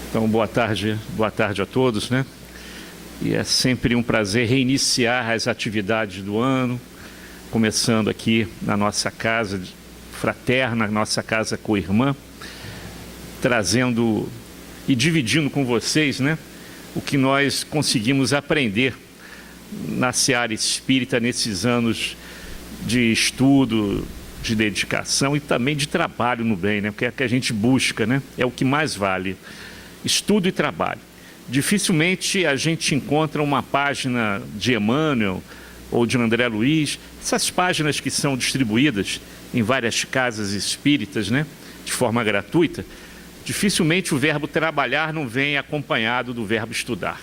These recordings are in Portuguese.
Então, boa tarde a todos, né? E é sempre um prazer reiniciar as atividades do ano, começando aqui na nossa casa fraterna, nossa casa co-irmã, trazendo e dividindo com vocês, né, o que nós conseguimos aprender na seara espírita nesses anos de estudo, de dedicação e também de trabalho no bem, né? Porque é o que a gente busca, né? É o que mais vale. Estudo e trabalho. Dificilmente a gente encontra uma página de Emmanuel ou de André Luiz, essas páginas que são distribuídas em várias casas espíritas, né? De forma gratuita. Dificilmente o verbo trabalhar não vem acompanhado do verbo estudar.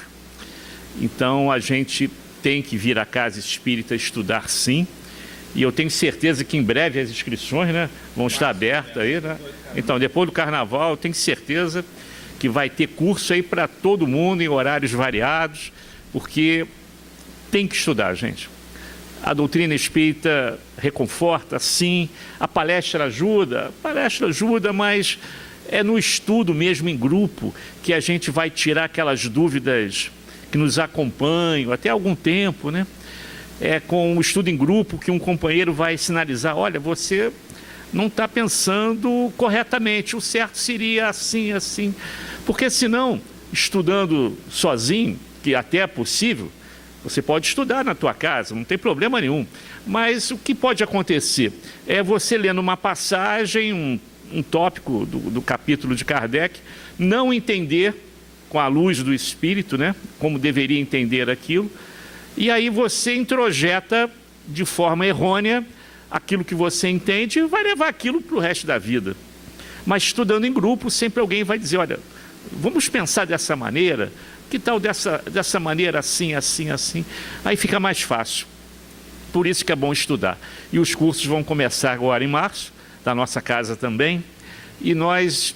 Então a gente tem que vir à casa espírita estudar, sim. E eu tenho certeza que em breve as inscrições, né, vão estar abertas aí, né? Então, depois do carnaval, eu tenho certeza que vai ter curso aí para todo mundo em horários variados, porque tem que estudar, gente. A doutrina espírita reconforta, sim. A palestra ajuda, mas é no estudo mesmo em grupo que a gente vai tirar aquelas dúvidas que nos acompanham até algum tempo, né? É com o estudo em grupo que um companheiro vai sinalizar, olha, você não está pensando corretamente, o certo seria assim, assim. Porque senão, estudando sozinho, que até é possível, você pode estudar na tua casa, não tem problema nenhum. Mas o que pode acontecer é você lendo uma passagem, um tópico do capítulo de Kardec, não entender com a luz do Espírito, né, como deveria entender aquilo, e aí você introjeta de forma errônea aquilo que você entende e vai levar aquilo para o resto da vida. Mas estudando em grupo, sempre alguém vai dizer, olha, vamos pensar dessa maneira, que tal dessa maneira assim, assim, assim? Aí fica mais fácil. Por isso que é bom estudar. E os cursos vão começar agora em março, da nossa casa também, e nós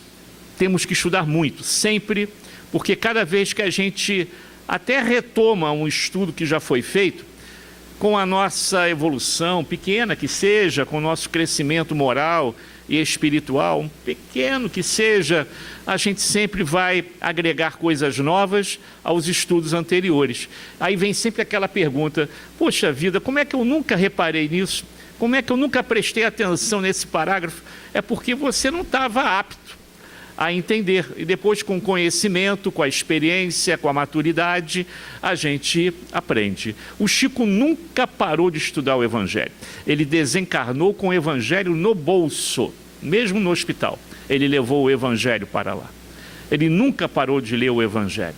temos que estudar muito, sempre, porque cada vez que a gente até retoma um estudo que já foi feito, com a nossa evolução, pequena que seja, com o nosso crescimento moral e espiritual, pequeno que seja, a gente sempre vai agregar coisas novas aos estudos anteriores. Aí vem sempre aquela pergunta, poxa vida, como é que eu nunca reparei nisso? Como é que eu nunca prestei atenção nesse parágrafo? É porque você não estava apto a entender, e depois com o conhecimento, com a experiência, com a maturidade, a gente aprende. O Chico nunca parou de estudar o Evangelho, ele desencarnou com o Evangelho no bolso, mesmo no hospital, ele levou o Evangelho para lá, ele nunca parou de ler o Evangelho,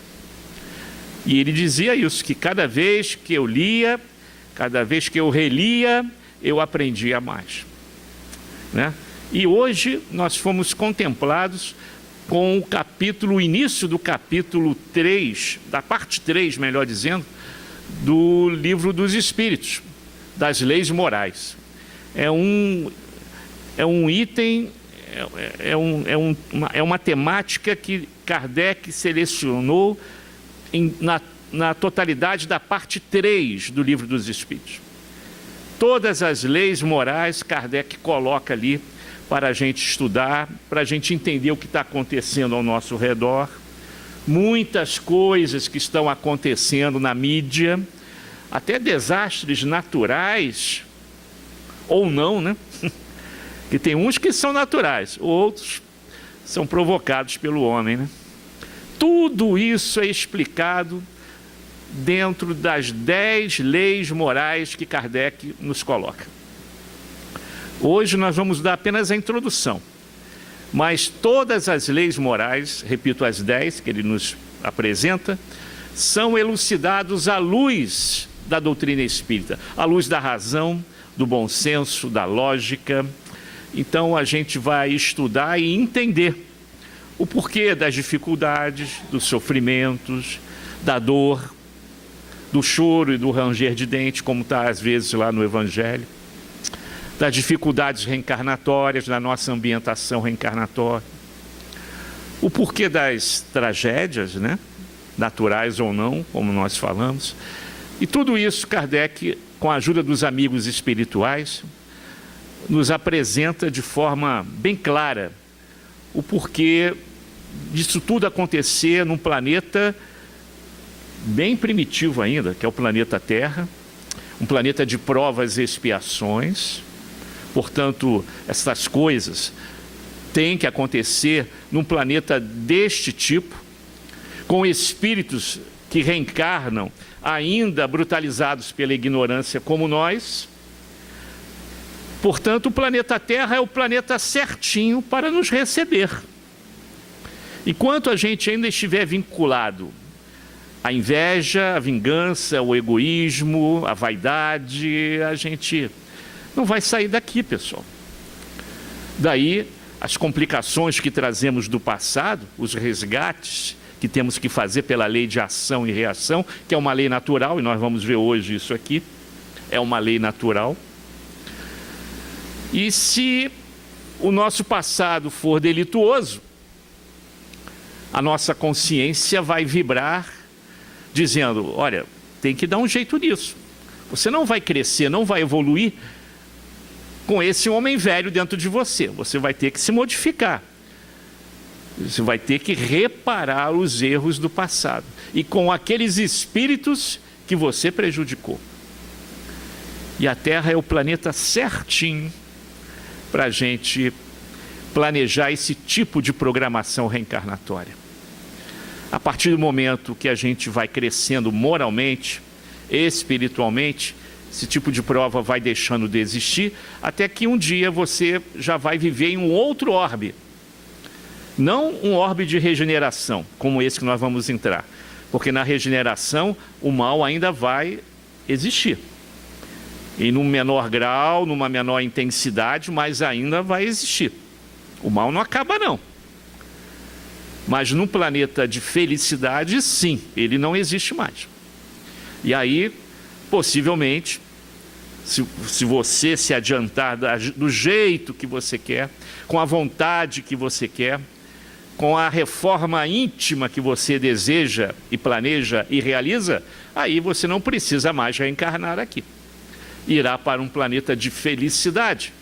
e ele dizia isso, que cada vez que eu lia, cada vez que eu relia, eu aprendia mais, né? E hoje nós fomos contemplados com o início do capítulo 3, da parte 3, melhor dizendo, do Livro dos Espíritos, das leis morais. É um item, é uma temática que Kardec selecionou na totalidade da parte 3 do Livro dos Espíritos. Todas as leis morais Kardec coloca ali para a gente estudar, para a gente entender o que está acontecendo ao nosso redor. Muitas coisas que estão acontecendo na mídia, até desastres naturais, ou não, né? Que tem uns que são naturais, outros são provocados pelo homem, né? Tudo isso é explicado dentro das 10 leis morais que Kardec nos coloca. Hoje nós vamos dar apenas a introdução, mas todas as leis morais, repito, as 10 que ele nos apresenta, são elucidados à luz da doutrina espírita, à luz da razão, do bom senso, da lógica. Então a gente vai estudar e entender o porquê das dificuldades, dos sofrimentos, da dor, do choro e do ranger de dente, como está às vezes lá no Evangelho, das dificuldades reencarnatórias, da nossa ambientação reencarnatória, o porquê das tragédias, né? Naturais ou não, como nós falamos. E tudo isso Kardec, com a ajuda dos amigos espirituais, nos apresenta de forma bem clara o porquê disso tudo acontecer num planeta bem primitivo ainda, que é o planeta Terra, um planeta de provas e expiações. Portanto, essas coisas têm que acontecer num planeta deste tipo, com espíritos que reencarnam ainda brutalizados pela ignorância como nós. Portanto, o planeta Terra é o planeta certinho para nos receber. Enquanto a gente ainda estiver vinculado à inveja, à vingança, ao egoísmo, à vaidade, a gente não vai sair daqui, pessoal. Daí, as complicações que trazemos do passado, os resgates que temos que fazer pela lei de ação e reação, que é uma lei natural, e nós vamos ver hoje isso aqui, é uma lei natural. E se o nosso passado for delituoso, a nossa consciência vai vibrar dizendo, olha, tem que dar um jeito nisso. Você não vai crescer, não vai evoluir com esse homem velho dentro de você. Você vai ter que se modificar. Você vai ter que reparar os erros do passado. E com aqueles espíritos que você prejudicou. E a Terra é o planeta certinho para a gente planejar esse tipo de programação reencarnatória. A partir do momento que a gente vai crescendo moralmente, espiritualmente, esse tipo de prova vai deixando de existir, até que um dia você já vai viver em um outro orbe. Não um orbe de regeneração, como esse que nós vamos entrar. Porque na regeneração, o mal ainda vai existir. E num menor grau, numa menor intensidade, mas ainda vai existir. O mal não acaba, não. Mas num planeta de felicidade, sim, ele não existe mais. E aí, possivelmente, se você se adiantar do jeito que você quer, com a vontade que você quer, com a reforma íntima que você deseja e planeja e realiza, aí você não precisa mais reencarnar aqui. Irá para um planeta de felicidade,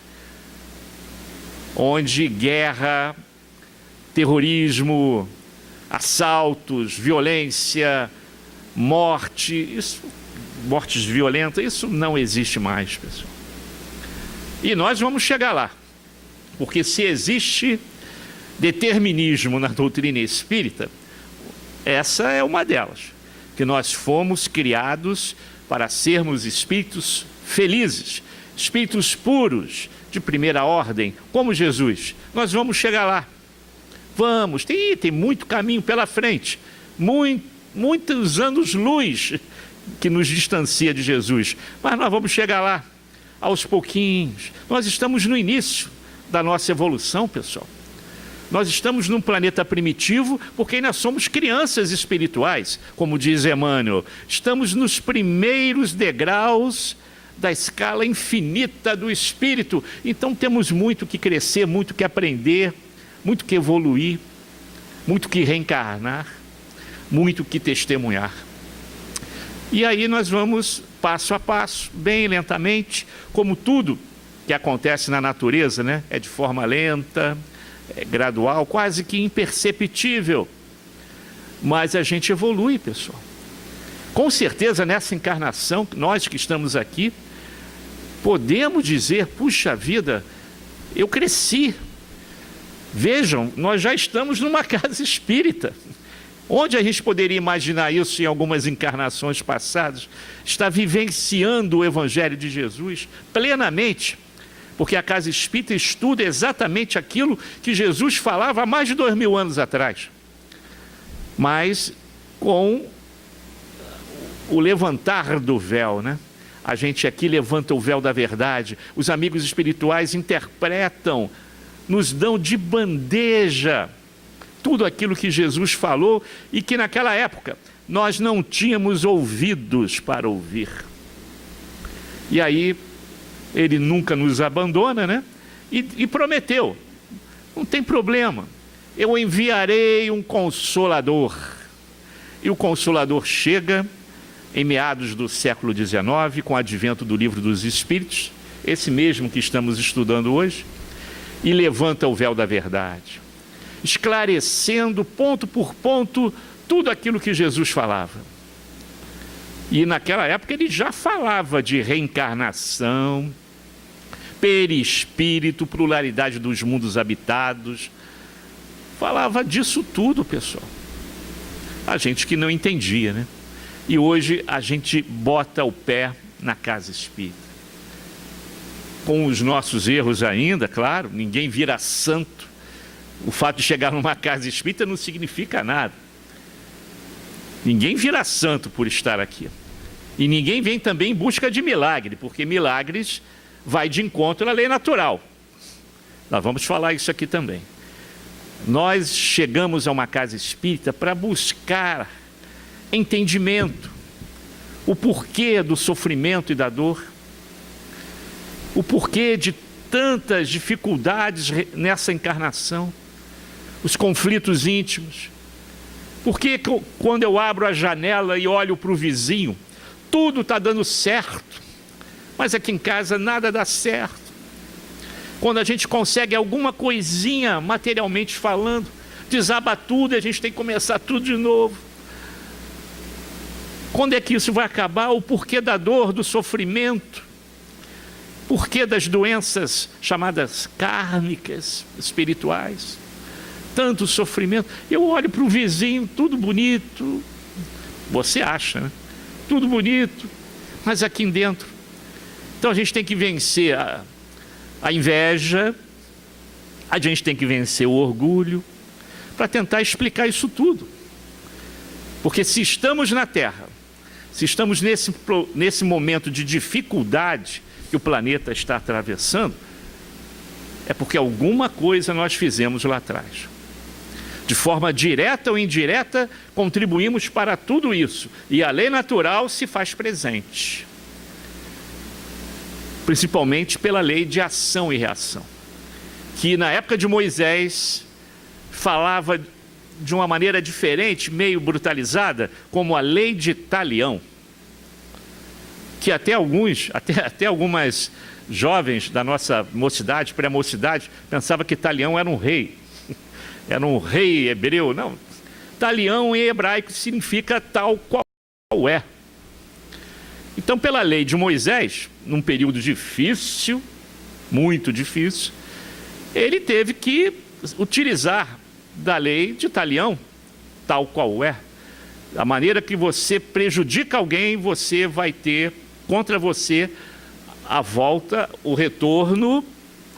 onde guerra, terrorismo, assaltos, violência, morte, mortes violentas, isso não existe mais, pessoal. E nós vamos chegar lá, porque se existe determinismo na doutrina espírita, essa é uma delas, que nós fomos criados para sermos espíritos felizes, espíritos puros, de primeira ordem, como Jesus. Nós vamos chegar lá. Vamos, tem muito caminho pela frente, muitos anos-luz que nos distancia de Jesus, mas nós vamos chegar lá, aos pouquinhos. Nós estamos no início da nossa evolução, pessoal. Nós estamos num planeta primitivo porque ainda somos crianças espirituais, como diz Emmanuel. Estamos nos primeiros degraus da escala infinita do espírito. Então temos muito que crescer, muito que aprender, muito que evoluir, muito que reencarnar, muito que testemunhar. E aí nós vamos passo a passo, bem lentamente, como tudo que acontece na natureza, né? É de forma lenta, é gradual, quase que imperceptível. Mas a gente evolui, pessoal. Com certeza, nessa encarnação, nós que estamos aqui, podemos dizer, puxa vida, eu cresci. Vejam, nós já estamos numa casa espírita. Onde a gente poderia imaginar isso em algumas encarnações passadas? Está vivenciando o Evangelho de Jesus plenamente. Porque a casa espírita estuda exatamente aquilo que Jesus falava há mais de 2000 anos atrás. Mas com o levantar do véu, né? A gente aqui levanta o véu da verdade. Os amigos espirituais interpretam, nos dão de bandeja tudo aquilo que Jesus falou e que naquela época nós não tínhamos ouvidos para ouvir. E aí ele nunca nos abandona, né? E prometeu, não tem problema, eu enviarei um Consolador. E o Consolador chega em meados do século XIX, com o advento do Livro dos Espíritos, esse mesmo que estamos estudando hoje, e levanta o véu da verdade. esclarecendo ponto por ponto tudo aquilo que Jesus falava. E naquela época ele já falava de reencarnação, perispírito, pluralidade dos mundos habitados. Falava disso tudo, pessoal. A gente que não entendia, né? E hoje a gente bota o pé na casa espírita. Com os nossos erros ainda, claro, ninguém vira santo. O fato de chegar numa casa espírita não significa nada. Ninguém vira santo por estar aqui. E ninguém vem também em busca de milagre, porque milagres vai de encontro à lei natural. Nós vamos falar isso aqui também. Nós chegamos a uma casa espírita para buscar entendimento, o porquê do sofrimento e da dor, o porquê de tantas dificuldades nessa encarnação, os conflitos íntimos. Porque quando eu abro a janela e olho para o vizinho, tudo está dando certo, mas aqui em casa nada dá certo. Quando a gente consegue alguma coisinha materialmente falando, desaba tudo e a gente tem que começar tudo de novo. Quando é que isso vai acabar? O porquê da dor, do sofrimento, porquê das doenças chamadas kármicas, espirituais, tanto sofrimento. Eu olho para o vizinho, tudo bonito, você acha, né? Tudo bonito, mas aqui dentro. Então a gente tem que vencer a inveja, a gente tem que vencer o orgulho, para tentar explicar isso tudo. Porque se estamos na Terra, se estamos nesse momento de dificuldade que o planeta está atravessando, é porque alguma coisa nós fizemos lá atrás. De forma direta ou indireta, contribuímos para tudo isso. E a lei natural se faz presente. Principalmente pela lei de ação e reação. Que na época de Moisés falava de uma maneira diferente, meio brutalizada, como a lei de Talião. Que até algumas jovens da nossa mocidade, pré-mocidade, pensavam que Talião era um rei. Era um rei hebreu. Não. Talião em hebraico significa tal qual é. Então, pela lei de Moisés, num período difícil, muito difícil, ele teve que utilizar da lei de Talião, tal qual é. A maneira que você prejudica alguém, você vai ter contra você a volta, o retorno,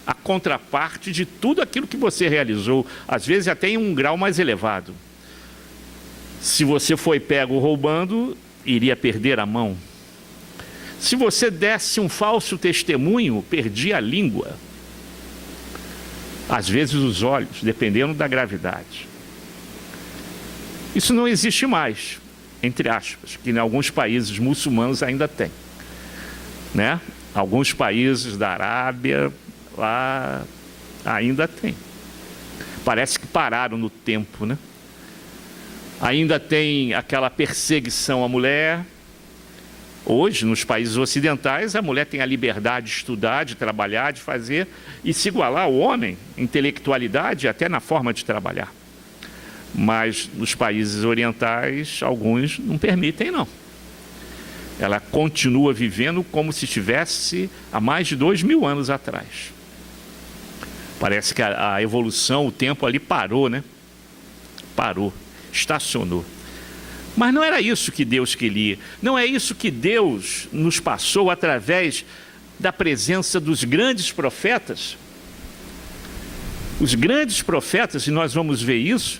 a contraparte de tudo aquilo que você realizou, às vezes até em um grau mais elevado. Se você foi pego roubando, iria perder a mão. Se você desse um falso testemunho, perdia a língua. Às vezes os olhos, dependendo da gravidade. Isso não existe mais, entre aspas, que em alguns países muçulmanos ainda tem. Né? Alguns países da Arábia, lá ainda tem. Parece que pararam no tempo, né? Ainda tem aquela perseguição à mulher. Hoje, nos países ocidentais, a mulher tem a liberdade de estudar, de trabalhar, de fazer e se igualar ao homem, intelectualidade, até na forma de trabalhar. Mas nos países orientais, alguns não permitem, não. Ela continua vivendo como se estivesse há mais de 2000 anos atrás. Parece que a evolução, o tempo ali parou, né? Parou, estacionou. Mas não era isso que Deus queria. Não é isso que Deus nos passou através da presença dos grandes profetas. Os grandes profetas, e nós vamos ver isso,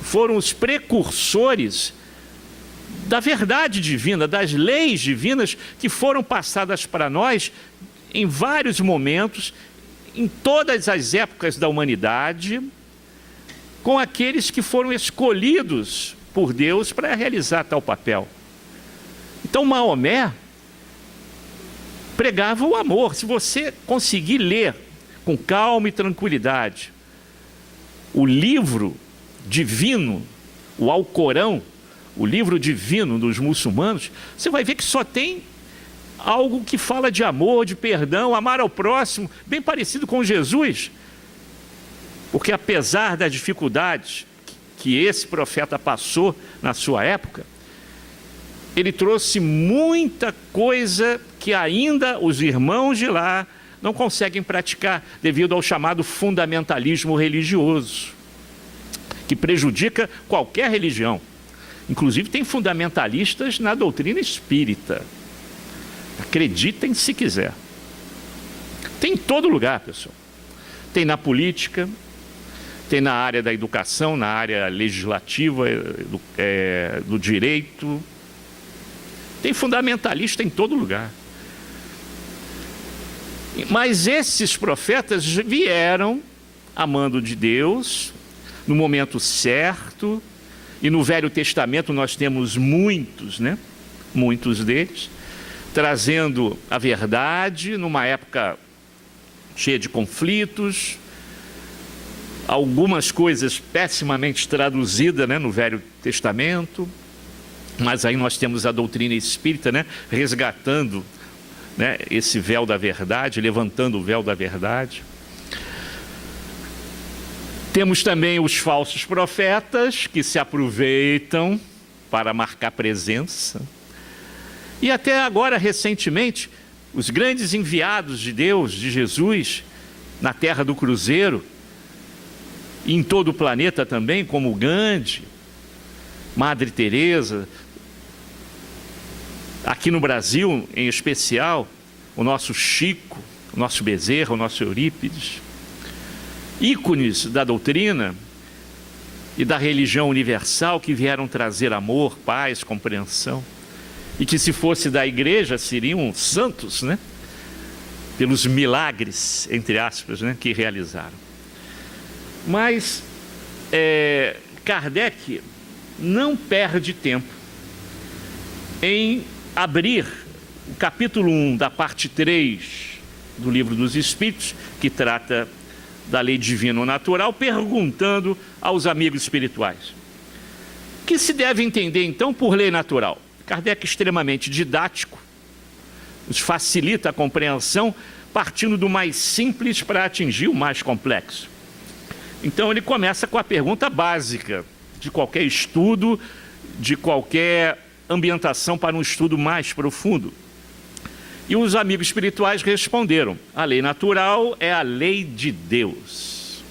foram os precursores da verdade divina, das leis divinas que foram passadas para nós em vários momentos, em todas as épocas da humanidade, com aqueles que foram escolhidos por Deus para realizar tal papel. Então Maomé pregava o amor. Se você conseguir ler com calma e tranquilidade o livro divino, o Alcorão, o livro divino dos muçulmanos, você vai ver que só tem algo que fala de amor, de perdão, amar ao próximo, bem parecido com Jesus. Porque apesar das dificuldades que esse profeta passou na sua época, ele trouxe muita coisa que ainda os irmãos de lá não conseguem praticar, devido ao chamado fundamentalismo religioso, que prejudica qualquer religião. Inclusive tem fundamentalistas na doutrina espírita. Acreditem se quiser. Tem em todo lugar, pessoal. Tem na política, tem na área da educação, na área legislativa, do direito. Tem fundamentalista em todo lugar. Mas esses profetas vieram amando de Deus, no momento certo, e no Velho Testamento nós temos muitos, né? Muitos deles, trazendo a verdade numa época cheia de conflitos, algumas coisas pessimamente traduzidas, né, no Velho Testamento, mas aí nós temos a doutrina espírita, né, resgatando, né, esse véu da verdade, levantando o véu da verdade. Temos também os falsos profetas que se aproveitam para marcar presença. E até agora, recentemente, os grandes enviados de Deus, de Jesus, na terra do cruzeiro, e em todo o planeta também, como Gandhi, Madre Teresa, aqui no Brasil, em especial, o nosso Chico, o nosso Bezerra, o nosso Eurípides, ícones da doutrina e da religião universal que vieram trazer amor, paz, compreensão, e que se fosse da igreja seriam santos, né? Pelos milagres, entre aspas, né, que realizaram. Mas Kardec não perde tempo em abrir o capítulo 1 da parte 3 do Livro dos Espíritos, que trata da lei divino-natural, perguntando aos amigos espirituais: o que se deve entender então por lei natural? Kardec é extremamente didático, nos facilita a compreensão, partindo do mais simples para atingir o mais complexo. Então ele começa com a pergunta básica de qualquer estudo, de qualquer ambientação para um estudo mais profundo. E os amigos espirituais responderam: a lei natural é a lei de Deus.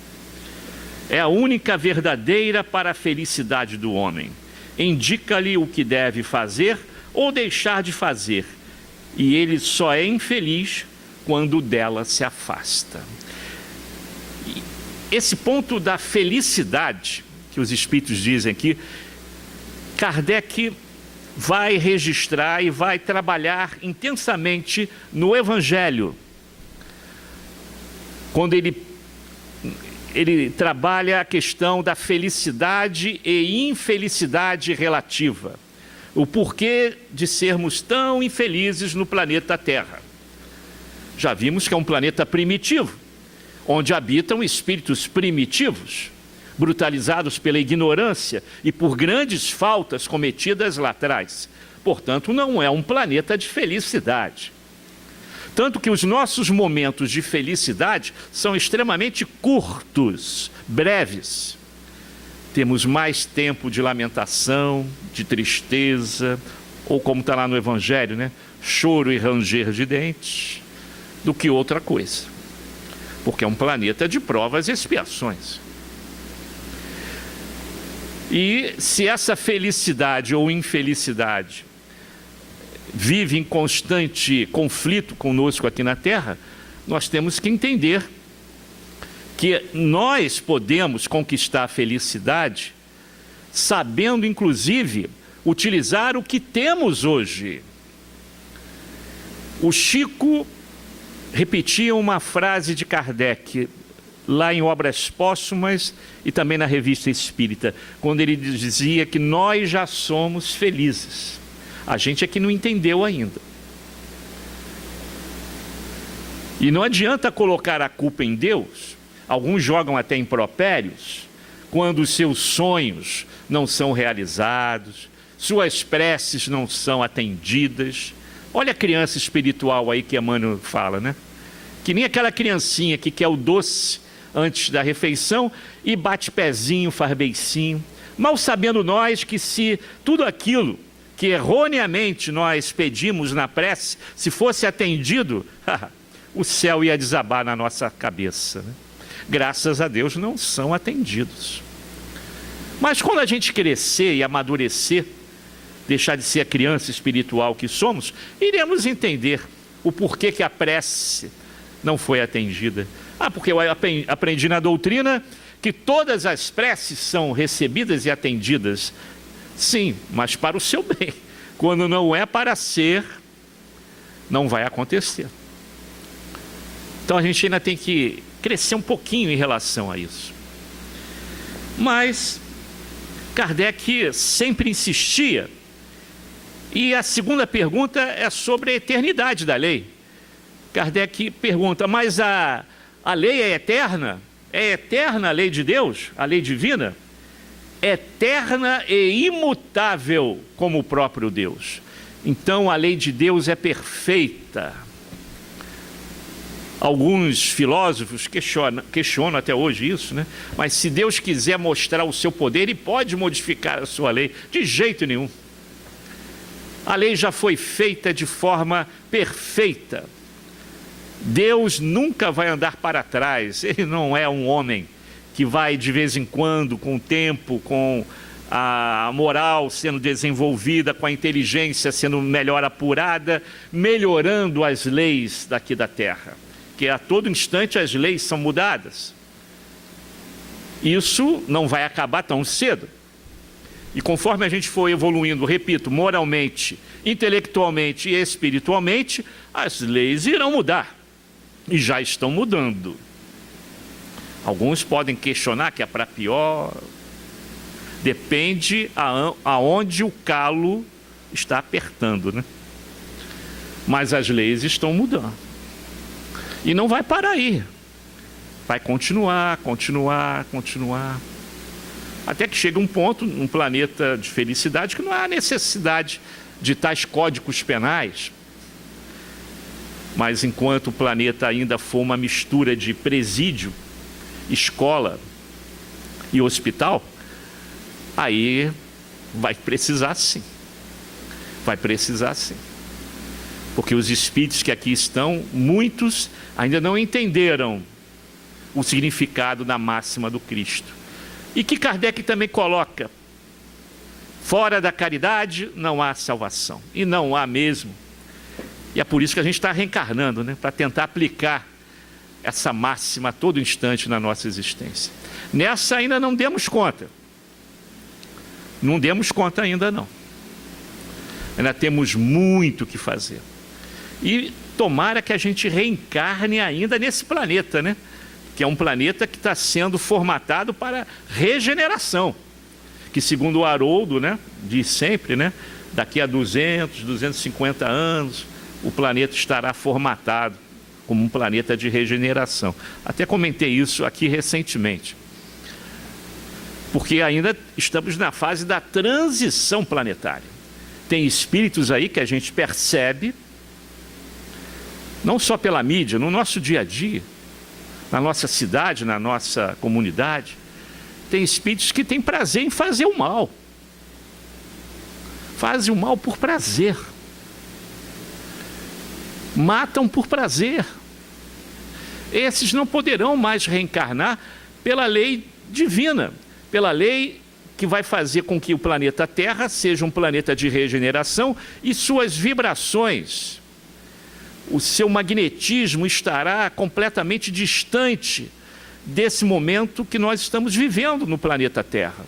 É a única verdadeira para a felicidade do homem. Indica-lhe o que deve fazer ou deixar de fazer, e ele só é infeliz quando dela se afasta. Esse ponto da felicidade, que os espíritos dizem aqui, Kardec vai registrar e vai trabalhar intensamente no Evangelho, quando ele trabalha a questão da felicidade e infelicidade relativa, o porquê de sermos tão infelizes no planeta Terra. Já vimos que é um planeta primitivo, onde habitam espíritos primitivos, brutalizados pela ignorância e por grandes faltas cometidas lá atrás. Portanto, não é um planeta de felicidade. Tanto que os nossos momentos de felicidade são extremamente curtos, breves. Temos mais tempo de lamentação, de tristeza, ou como está lá no Evangelho, né? Choro e ranger de dentes, do que outra coisa. Porque é um planeta de provas e expiações. E se essa felicidade ou infelicidade vive em constante conflito conosco aqui na Terra, nós temos que entender que nós podemos conquistar a felicidade sabendo, inclusive, utilizar o que temos hoje. O Chico repetia uma frase de Kardec lá em Obras Póstumas e também na Revista Espírita, quando ele dizia que nós já somos felizes. A gente é que não entendeu ainda. E não adianta colocar a culpa em Deus. Alguns jogam até impropérios quando os seus sonhos não são realizados, suas preces não são atendidas. Olha a criança espiritual aí que Emmanuel fala, né? Que nem aquela criancinha que quer o doce antes da refeição e bate pezinho, faz beicinho. Mal sabendo nós que se tudo aquilo que erroneamente nós pedimos na prece, se fosse atendido, o céu ia desabar na nossa cabeça, né? Graças a Deus não são atendidos. Mas quando a gente crescer e amadurecer, deixar de ser a criança espiritual que somos, iremos entender o porquê que a prece não foi atendida. Porque eu aprendi na doutrina que todas as preces são recebidas e atendidas. Sim, mas para o seu bem. Quando não é para ser, não vai acontecer. Então a gente ainda tem que crescer um pouquinho em relação a isso. Mas Kardec sempre insistia. E a segunda pergunta é sobre a eternidade da lei. Kardec pergunta, mas a lei é eterna? É eterna a lei de Deus, a lei divina? Eterna e imutável como o próprio Deus. Então a lei de Deus é perfeita. Alguns filósofos questionam até hoje isso, né? Mas se Deus quiser mostrar o seu poder, Ele pode modificar a sua lei. De jeito nenhum. A lei já foi feita de forma perfeita. Deus nunca vai andar para trás. Ele não é um homem que vai de vez em quando, com o tempo, com a moral sendo desenvolvida, com a inteligência sendo melhor apurada, melhorando as leis daqui da terra. Que a todo instante as leis são mudadas. Isso não vai acabar tão cedo. E conforme a gente for evoluindo, repito, moralmente, intelectualmente e espiritualmente, as leis irão mudar. E já estão mudando. Alguns podem questionar que é para pior. Depende aonde o calo está apertando, né? Mas as leis estão mudando. E não vai parar aí. Vai continuar. Até que chega um ponto, um planeta de felicidade, que não há necessidade de tais códigos penais. Mas enquanto o planeta ainda for uma mistura de presídio, escola e hospital, aí vai precisar sim. Vai precisar sim. Porque os espíritos que aqui estão, muitos ainda não entenderam o significado da máxima do Cristo. E que Kardec também coloca, fora da caridade não há salvação. E não há mesmo. E é por isso que a gente está reencarnando, né? Para tentar aplicar essa máxima a todo instante na nossa existência. Nessa ainda não demos conta. Não demos conta ainda não. Ainda temos muito o que fazer. E tomara que a gente reencarne ainda nesse planeta, né? Que é um planeta que está sendo formatado para regeneração. Que segundo o Haroldo, né, diz sempre, né? Daqui a 200, 250 anos, o planeta estará formatado como um planeta de regeneração. Até comentei isso aqui recentemente. Porque ainda estamos na fase da transição planetária. Tem espíritos aí que a gente percebe, não só pela mídia, no nosso dia a dia, na nossa cidade, na nossa comunidade, tem espíritos que têm prazer em fazer o mal. Fazem o mal por prazer. Matam por prazer. Esses não poderão mais reencarnar pela lei divina, pela lei que vai fazer com que o planeta Terra seja um planeta de regeneração e suas vibrações, o seu magnetismo estará completamente distante desse momento que nós estamos vivendo no planeta Terra.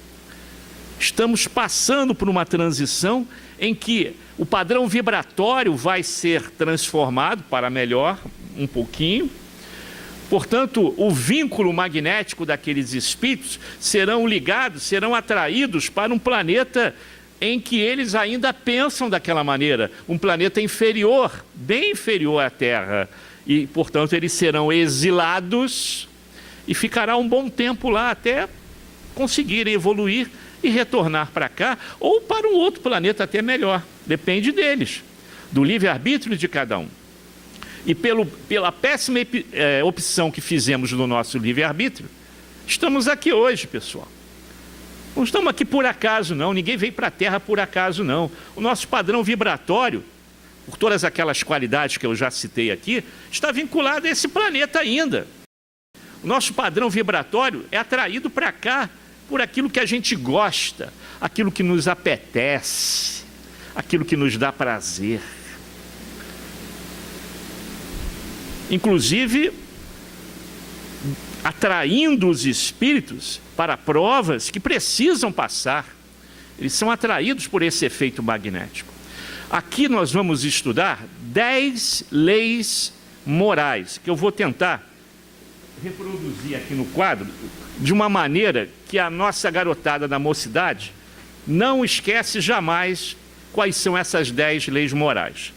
Estamos passando por uma transição em que o padrão vibratório vai ser transformado para melhor um pouquinho. Portanto, o vínculo magnético daqueles espíritos serão ligados, serão atraídos para um planeta em que eles ainda pensam daquela maneira, um planeta inferior, bem inferior à Terra, e portanto eles serão exilados e ficará um bom tempo lá até conseguirem evoluir e retornar para cá, ou para um outro planeta até melhor, depende deles, do livre-arbítrio de cada um. E pela péssima opção que fizemos no nosso livre-arbítrio, estamos aqui hoje, pessoal. Não estamos aqui por acaso, não. Ninguém veio para a Terra por acaso, não. O nosso padrão vibratório, por todas aquelas qualidades que eu já citei aqui, está vinculado a esse planeta ainda. O nosso padrão vibratório é atraído para cá por aquilo que a gente gosta, aquilo que nos apetece, aquilo que nos dá prazer. Inclusive, atraindo os espíritos para provas que precisam passar. Eles são atraídos por esse efeito magnético. Aqui nós vamos estudar 10 leis morais, que eu vou tentar reproduzir aqui no quadro, de uma maneira que a nossa garotada da mocidade não esquece jamais quais são essas 10 leis morais.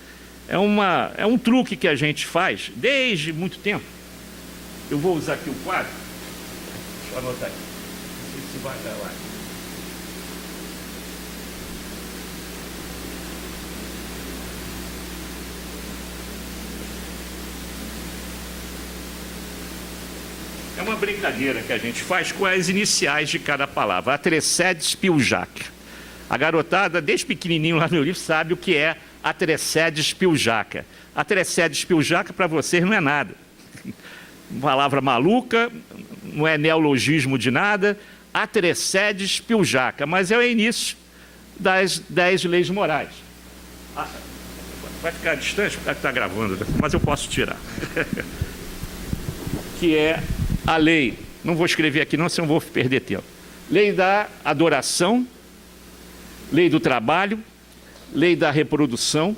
É um truque que a gente faz desde muito tempo. Eu vou usar aqui o quadro. Deixa eu anotar aqui. Não sei se vai dar lá. É uma brincadeira que a gente faz com as iniciais de cada palavra. Atrecédes Piujac. A garotada, desde pequenininho lá no livro, sabe o que é Atrecédes Piujaca. Atrecédes Piujaca para vocês não é nada. Palavra maluca, não é neologismo de nada. Atrecédes Piujaca, mas é o início das 10 leis morais. Vai ficar distante porque está gravando, mas eu posso tirar. Que é a lei, não vou escrever aqui não, senão vou perder tempo. Lei da adoração, lei do trabalho, lei da reprodução.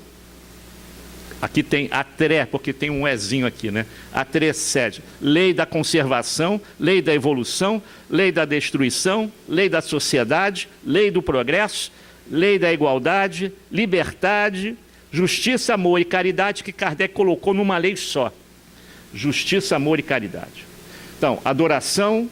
Aqui tem atré, porque tem um ezinho aqui, né? Atrecede. Lei da conservação, lei da evolução, lei da destruição, lei da sociedade, lei do progresso, lei da igualdade, liberdade, justiça, amor e caridade, que Kardec colocou numa lei só. Justiça, amor e caridade. Então, adoração,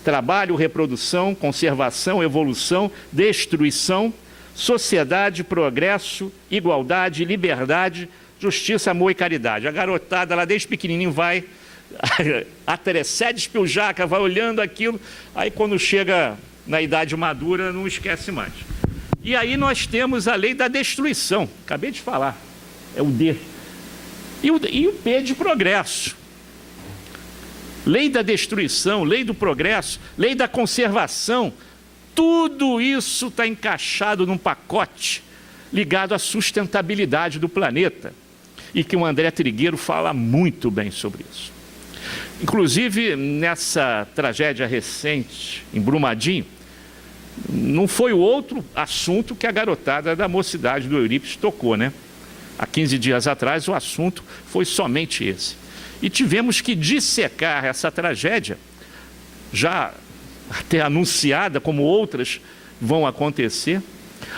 trabalho, reprodução, conservação, evolução, destruição, sociedade, progresso, igualdade, liberdade, justiça, amor e caridade. A garotada lá desde pequenininho vai, atrecede Piujaca, vai olhando aquilo, aí quando chega na idade madura não esquece mais. E aí nós temos a lei da destruição, acabei de falar, é o D. E o P de progresso. Lei da destruição, lei do progresso, lei da conservação, tudo isso está encaixado num pacote ligado à sustentabilidade do planeta. E que o André Trigueiro fala muito bem sobre isso. Inclusive, nessa tragédia recente, em Brumadinho, não foi o outro assunto que a garotada da mocidade do Eurípides tocou, né? Há 15 dias atrás, o assunto foi somente esse. E tivemos que dissecar essa tragédia, já até anunciada, como outras vão acontecer.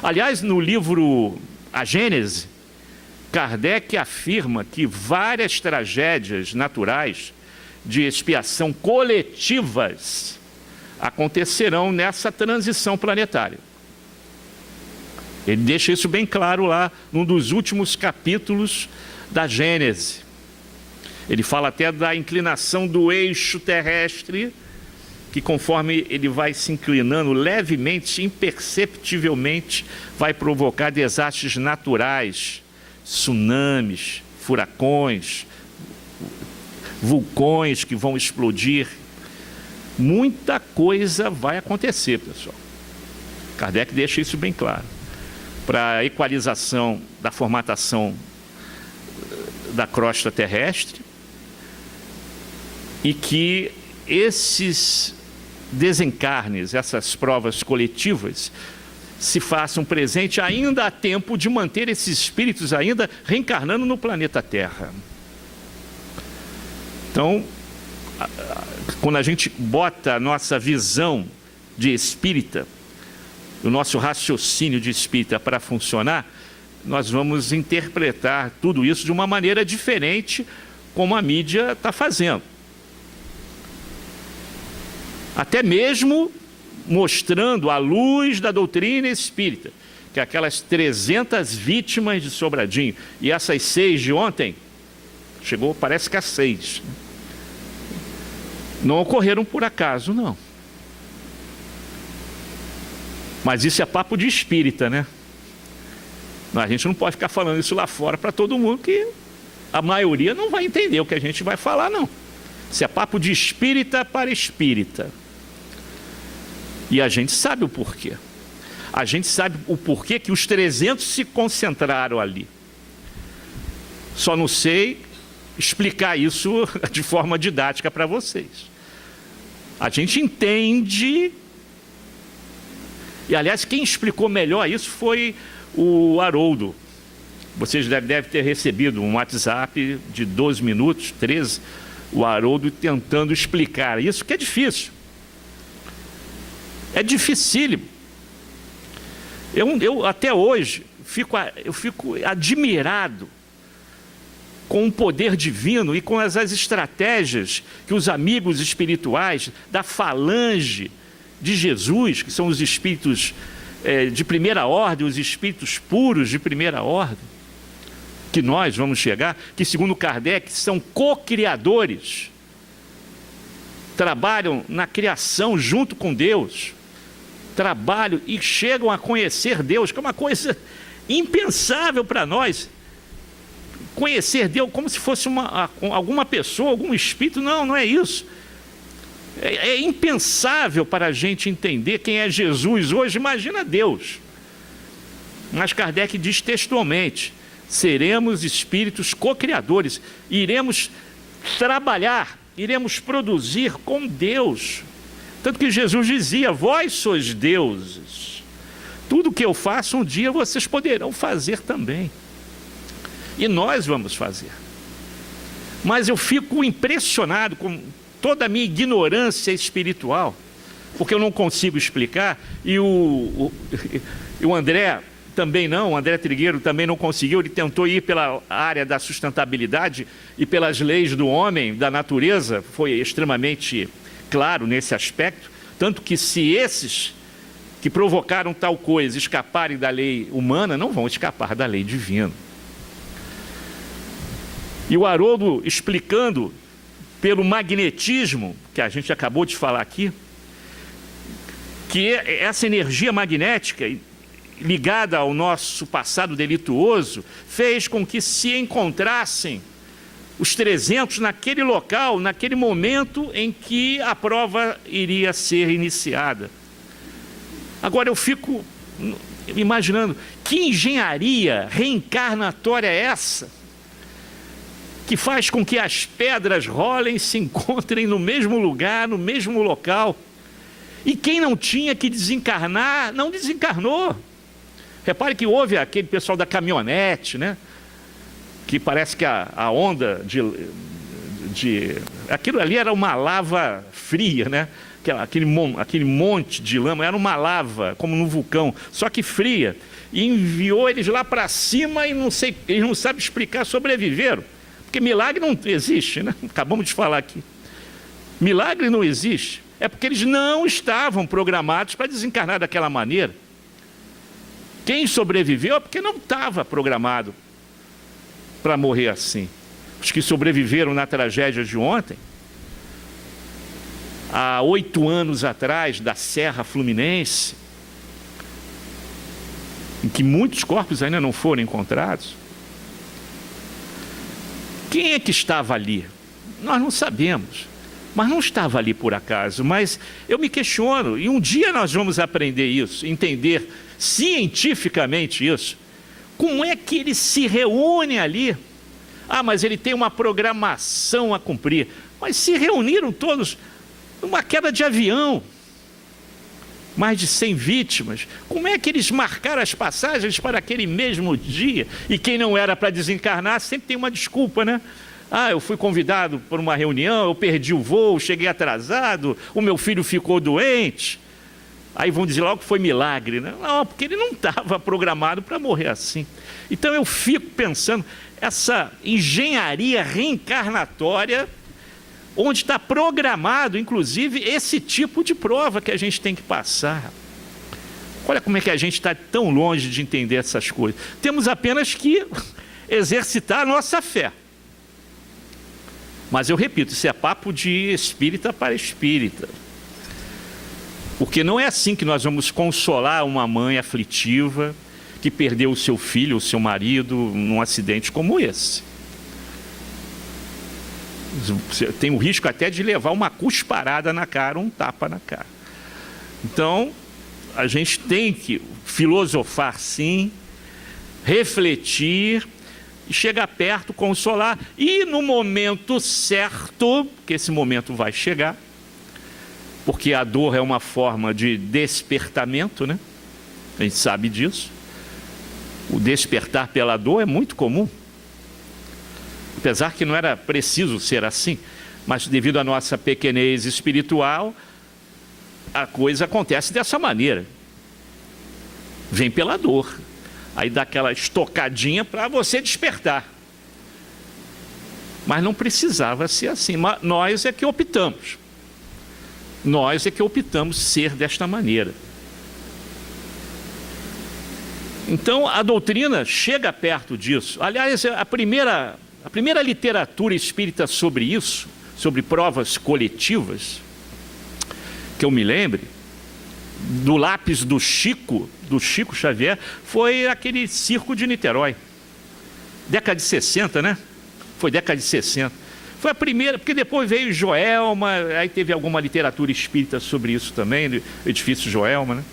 Aliás, no livro A Gênese, Kardec afirma que várias tragédias naturais de expiação coletivas acontecerão nessa transição planetária. Ele deixa isso bem claro lá num dos últimos capítulos da Gênese. Ele fala até da inclinação do eixo terrestre, que conforme ele vai se inclinando levemente, imperceptivelmente, vai provocar desastres naturais, tsunamis, furacões, vulcões que vão explodir. Muita coisa vai acontecer, pessoal. Kardec deixa isso bem claro. Para a equalização da formatação da crosta terrestre, e que esses desencarnes, essas provas coletivas, se façam presente ainda há tempo de manter esses espíritos ainda reencarnando no planeta Terra. Então, quando a gente bota a nossa visão de espírita, o nosso raciocínio de espírita para funcionar, nós vamos interpretar tudo isso de uma maneira diferente, como a mídia está fazendo. Até mesmo mostrando a luz da doutrina espírita, que aquelas 300 vítimas de Sobradinho e essas 6 de ontem, chegou, parece que a 6. Não ocorreram por acaso, não. Mas isso é papo de espírita, né? A gente não pode ficar falando isso lá fora para todo mundo, que a maioria não vai entender o que a gente vai falar, não. Isso é papo de espírita para espírita. E a gente sabe o porquê. A gente sabe o porquê que os 300 se concentraram ali. Só não sei explicar isso de forma didática para vocês. A gente entende. E, aliás, quem explicou melhor isso foi o Haroldo. Vocês devem ter recebido um WhatsApp de 12 minutos, 13, o Haroldo tentando explicar isso, que é difícil. É dificílimo. Eu até hoje fico admirado com o poder divino e com as estratégias que os amigos espirituais da falange de Jesus, que são os espíritos de primeira ordem, os espíritos puros de primeira ordem, que nós vamos chegar, que segundo Kardec são co-criadores, trabalham na criação junto com Deus, trabalham e chegam a conhecer Deus, que é uma coisa impensável para nós. Conhecer Deus como se fosse alguma pessoa, algum espírito. Não é isso. É impensável para a gente entender quem é Jesus hoje. Imagina Deus. Mas Kardec diz textualmente: seremos espíritos co-criadores, iremos trabalhar, iremos produzir com Deus. Tanto que Jesus dizia: vós sois deuses, tudo que eu faço um dia vocês poderão fazer também. E nós vamos fazer. Mas eu fico impressionado com toda a minha ignorância espiritual, porque eu não consigo explicar, e o André também não, o André Trigueiro também não conseguiu. Ele tentou ir pela área da sustentabilidade e pelas leis do homem, da natureza, foi extremamente claro nesse aspecto, tanto que se esses que provocaram tal coisa escaparem da lei humana, não vão escapar da lei divina. E o Haroldo explicando pelo magnetismo, que a gente acabou de falar aqui, que essa energia magnética ligada ao nosso passado delituoso fez com que se encontrassem os 300 naquele local, naquele momento em que a prova iria ser iniciada. Agora eu fico imaginando, que engenharia reencarnatória é essa? Que faz com que as pedras rolem e se encontrem no mesmo lugar, no mesmo local. E quem não tinha que desencarnar, não desencarnou. Repare que houve aquele pessoal da caminhonete, né? Que parece que a onda aquilo ali era uma lava fria, né? Aquele monte de lama era uma lava, como no vulcão, só que fria. E enviou eles lá para cima e eles não sabem explicar, sobreviveram. Porque milagre não existe, né? Acabamos de falar aqui. Milagre não existe. É porque eles não estavam programados para desencarnar daquela maneira. Quem sobreviveu é porque não estava programado para morrer assim. Os que sobreviveram na tragédia de ontem, há 8 anos atrás, da Serra Fluminense, em que muitos corpos ainda não foram encontrados. Quem é que estava ali? Nós não sabemos, mas não estava ali por acaso. Mas eu me questiono, e um dia nós vamos aprender isso, entender cientificamente isso. Como é que ele se reúne ali? Ah, mas ele tem uma programação a cumprir. Mas se reuniram todos numa queda de avião. Mais de 100 vítimas. Como é que eles marcaram as passagens para aquele mesmo dia? E quem não era para desencarnar sempre tem uma desculpa, né? Ah, eu fui convidado para uma reunião, eu perdi o voo, cheguei atrasado, o meu filho ficou doente. Aí vão dizer logo que foi milagre, né? Não, porque ele não estava programado para morrer assim. Então eu fico pensando, essa engenharia reencarnatória, onde está programado, inclusive, esse tipo de prova que a gente tem que passar. Olha como é que a gente está tão longe de entender essas coisas. Temos apenas que exercitar a nossa fé. Mas eu repito, isso é papo de espírita para espírita. Porque não é assim que nós vamos consolar uma mãe aflitiva que perdeu o seu filho, o seu marido, num acidente como esse. Você tem o risco até de levar uma cusparada na cara, um tapa na cara. Então, a gente tem que filosofar sim, refletir, e chegar perto, consolar, e no momento certo, que esse momento vai chegar, porque a dor é uma forma de despertamento, né? A gente sabe disso. O despertar pela dor é muito comum. Apesar que não era preciso ser assim, mas devido à nossa pequenez espiritual, a coisa acontece dessa maneira. Vem pela dor. Aí dá aquela estocadinha para você despertar. Mas não precisava ser assim. Mas nós é que optamos. Nós é que optamos ser desta maneira. Então a doutrina chega perto disso. Aliás, a primeira literatura espírita sobre isso, sobre provas coletivas, que eu me lembre, do lápis do Chico Xavier, foi aquele circo de Niterói. Década de 60, né? Foi década de 60. Foi a primeira, porque depois veio Joelma, aí teve alguma literatura espírita sobre isso também, do edifício Joelma, né?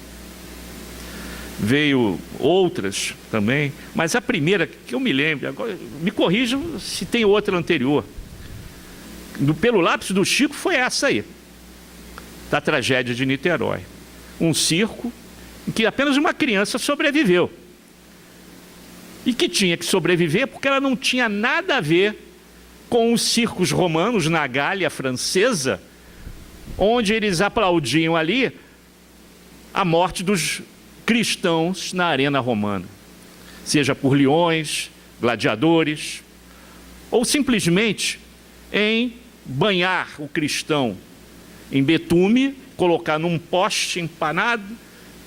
Veio outras também, mas a primeira que eu me lembro, agora me corrijam se tem outra anterior, pelo lápis do Chico, foi essa aí, da tragédia de Niterói. Um circo em que apenas uma criança sobreviveu. E que tinha que sobreviver porque ela não tinha nada a ver com os circos romanos na Gália francesa, onde eles aplaudiam ali a morte dos cristãos na arena romana, seja por leões, gladiadores, ou simplesmente em banhar o cristão em betume, colocar num poste empanado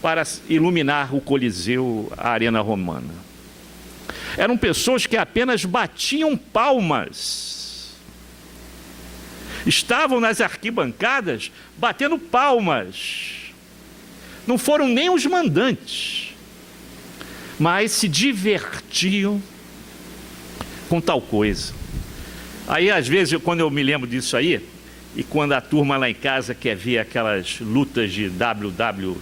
para iluminar o Coliseu, a arena romana. Eram pessoas que apenas batiam palmas. Estavam nas arquibancadas batendo palmas. Não foram nem os mandantes, mas se divertiam com tal coisa. Aí, às vezes, quando eu me lembro disso aí, e quando a turma lá em casa quer ver aquelas lutas de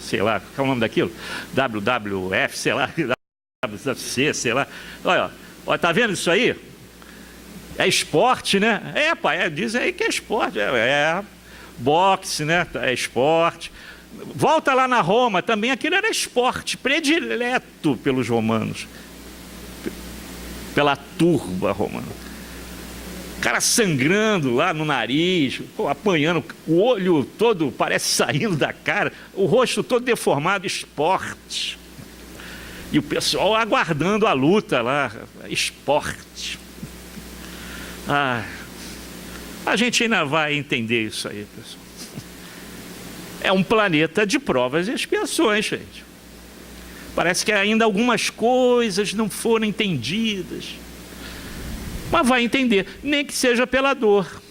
sei lá, qual é o nome daquilo? WWF, sei lá, WWC, sei lá. Olha, tá vendo isso aí? É esporte, né? É, pai, dizem aí que é esporte. É boxe, né? É esporte. Volta lá na Roma, também aquilo era esporte predileto pelos romanos, pela turba romana. O cara sangrando lá no nariz, apanhando, o olho todo parece saindo da cara, o rosto todo deformado, esporte. E o pessoal aguardando a luta lá, esporte. A gente ainda vai entender isso aí, pessoal. É um planeta de provas e expiações, gente. Parece que ainda algumas coisas não foram entendidas. Mas vai entender, nem que seja pela dor.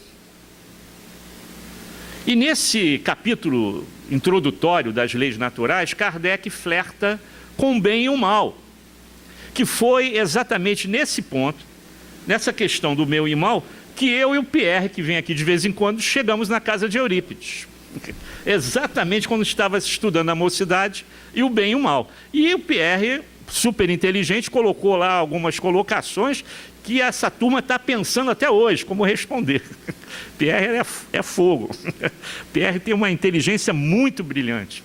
E nesse capítulo introdutório das leis naturais, Kardec flerta com o bem e o mal, que foi exatamente nesse ponto, nessa questão do bem e mal, que eu e o Pierre, que vem aqui de vez em quando, chegamos na casa de Eurípides. Exatamente quando estava estudando a mocidade e o bem e o mal. E o Pierre, super inteligente, colocou lá algumas colocações que essa turma está pensando até hoje, como responder. Pierre é fogo. Pierre tem uma inteligência muito brilhante.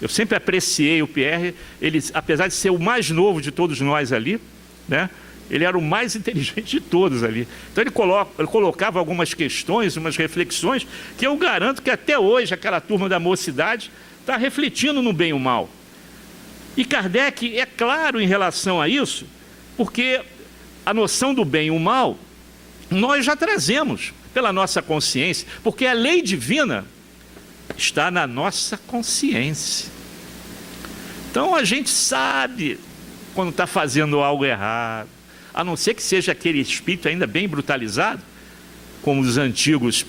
Eu sempre apreciei o Pierre, ele, apesar de ser o mais novo de todos nós ali, né? Ele era o mais inteligente de todos ali. Então ele colocava algumas questões, umas reflexões, que eu garanto que até hoje aquela turma da mocidade está refletindo no bem e o mal. E Kardec é claro em relação a isso, porque a noção do bem e o mal nós já trazemos pela nossa consciência, porque a lei divina está na nossa consciência. Então a gente sabe quando está fazendo algo errado, a não ser que seja aquele espírito ainda bem brutalizado, como os antigos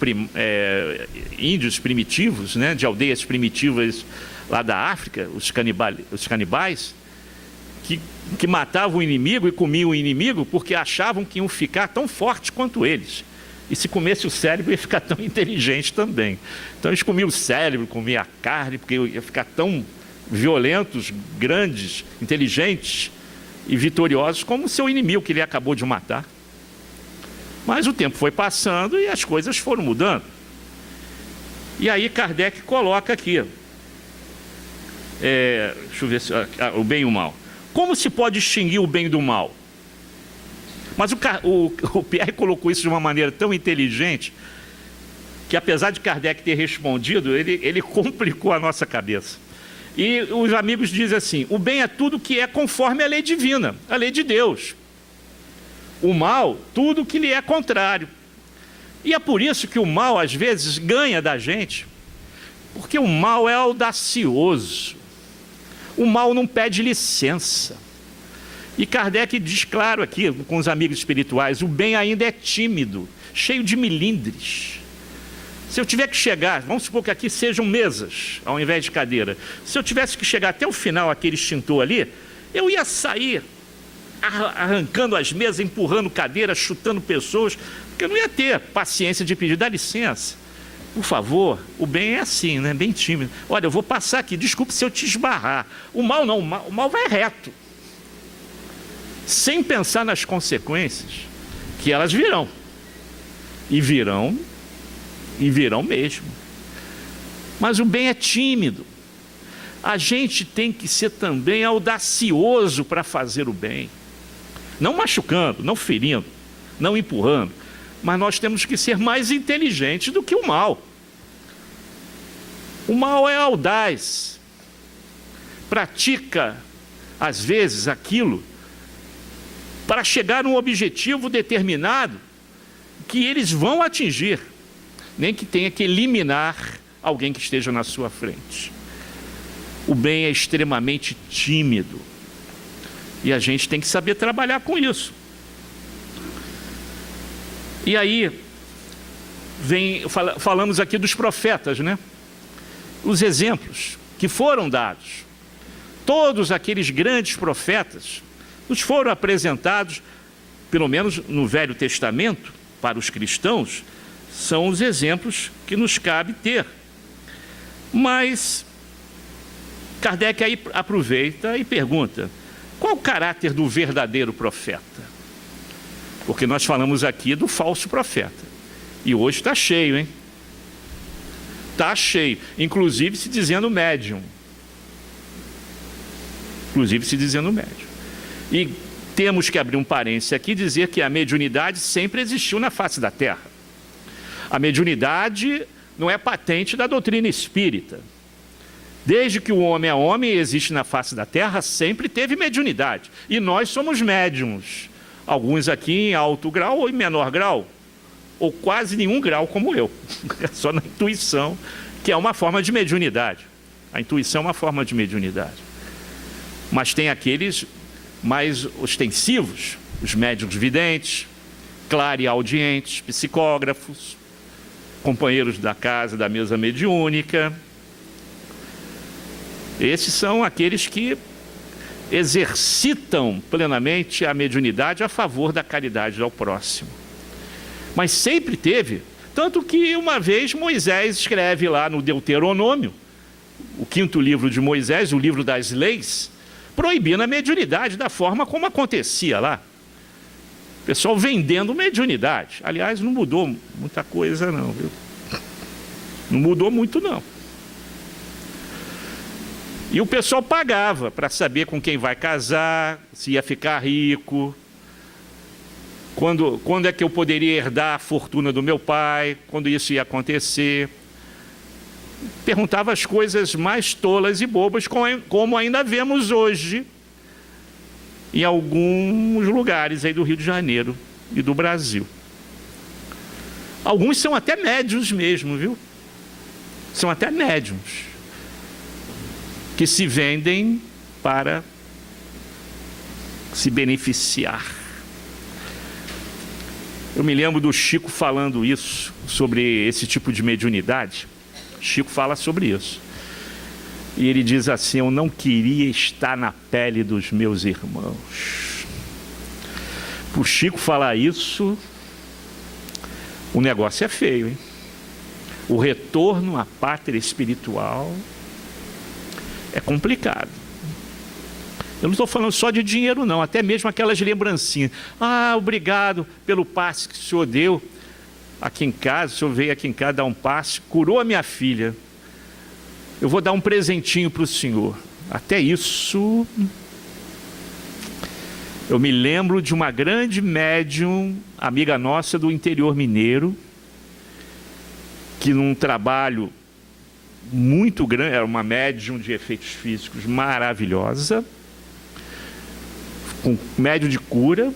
índios primitivos, né, de aldeias primitivas lá da África, os canibais, que matavam o inimigo e comiam o inimigo porque achavam que iam ficar tão fortes quanto eles. E se comesse o cérebro, ia ficar tão inteligente também. Então eles comiam o cérebro, comiam a carne, porque ia ficar tão violentos, grandes, inteligentes e vitoriosos como o seu inimigo que ele acabou de matar. Mas o tempo foi passando e as coisas foram mudando. E aí Kardec coloca aqui, deixa eu ver se, o bem e o mal. Como se pode distinguir o bem do mal? Mas o Pierre colocou isso de uma maneira tão inteligente que, apesar de Kardec ter respondido, ele complicou a nossa cabeça. E os amigos dizem assim: o bem é tudo que é conforme a lei divina, a lei de Deus. O mal, tudo que lhe é contrário. E é por isso que o mal, às vezes, ganha da gente, porque o mal é audacioso. O mal não pede licença. E Kardec diz claro aqui, com os amigos espirituais, o bem ainda é tímido, cheio de melindres. Se eu tiver que chegar, vamos supor que aqui sejam mesas, ao invés de cadeira. Se eu tivesse que chegar até o final, aquele extintor ali, eu ia sair arrancando as mesas, empurrando cadeiras, chutando pessoas, porque eu não ia ter paciência de pedir, dá licença. Por favor, o bem é assim, né? Bem tímido. Olha, eu vou passar aqui, desculpe se eu te esbarrar. O mal não, o mal vai reto. Sem pensar nas consequências, que elas virão. E virão mesmo. Mas o bem é tímido. A gente tem que ser também audacioso para fazer o bem. Não machucando, não ferindo, não empurrando. Mas nós temos que ser mais inteligentes do que o mal. O mal é audaz. Pratica, às vezes, aquilo para chegar a um objetivo determinado que eles vão atingir, nem que tenha que eliminar alguém que esteja na sua frente. O bem é extremamente tímido e a gente tem que saber trabalhar com isso. E aí, falamos aqui dos profetas, né? Os exemplos que foram dados. Todos aqueles grandes profetas nos foram apresentados, pelo menos no Velho Testamento, para os cristãos, são os exemplos que nos cabe ter. Mas Kardec aí aproveita e pergunta: qual o caráter do verdadeiro profeta? Porque nós falamos aqui do falso profeta. E hoje está cheio, hein? Está cheio. Inclusive se dizendo médium. E temos que abrir um parênteses aqui e dizer que a mediunidade sempre existiu na face da Terra. A mediunidade não é patente da doutrina espírita. Desde que o homem é homem e existe na face da Terra, sempre teve mediunidade. E nós somos médiums. Alguns aqui em alto grau ou em menor grau, ou quase nenhum grau como eu. Só na intuição, que é uma forma de mediunidade. A intuição é uma forma de mediunidade. Mas tem aqueles mais ostensivos, os médiuns videntes, clareaudientes, psicógrafos, companheiros da casa, da mesa mediúnica. Esses são aqueles que exercitam plenamente a mediunidade a favor da caridade ao próximo. Mas sempre teve, tanto que uma vez Moisés escreve lá no Deuteronômio, o 5º livro de Moisés, o livro das leis, proibindo a mediunidade da forma como acontecia lá. O pessoal vendendo mediunidade. Aliás, não mudou muita coisa não, viu? Não mudou muito não. E o pessoal pagava para saber com quem vai casar, se ia ficar rico, quando é que eu poderia herdar a fortuna do meu pai, quando isso ia acontecer. Perguntava as coisas mais tolas e bobas, como ainda vemos hoje em alguns lugares aí do Rio de Janeiro e do Brasil. Alguns são até médiuns mesmo, viu? São até médiuns que se vendem para se beneficiar. Eu me lembro do Chico falando isso, sobre esse tipo de mediunidade. Chico fala sobre isso. E ele diz assim: eu não queria estar na pele dos meus irmãos. Para o Chico falar isso, o negócio é feio, hein? O retorno à pátria espiritual é complicado. Eu não estou falando só de dinheiro não, até mesmo aquelas lembrancinhas. Ah, obrigado pelo passe que o senhor deu aqui em casa, o senhor veio aqui em casa dar um passe, curou a minha filha. Eu vou dar um presentinho para o senhor. Até isso, eu me lembro de uma grande médium, amiga nossa do interior mineiro, que num trabalho muito grande, era uma médium de efeitos físicos maravilhosa, com médium de cura,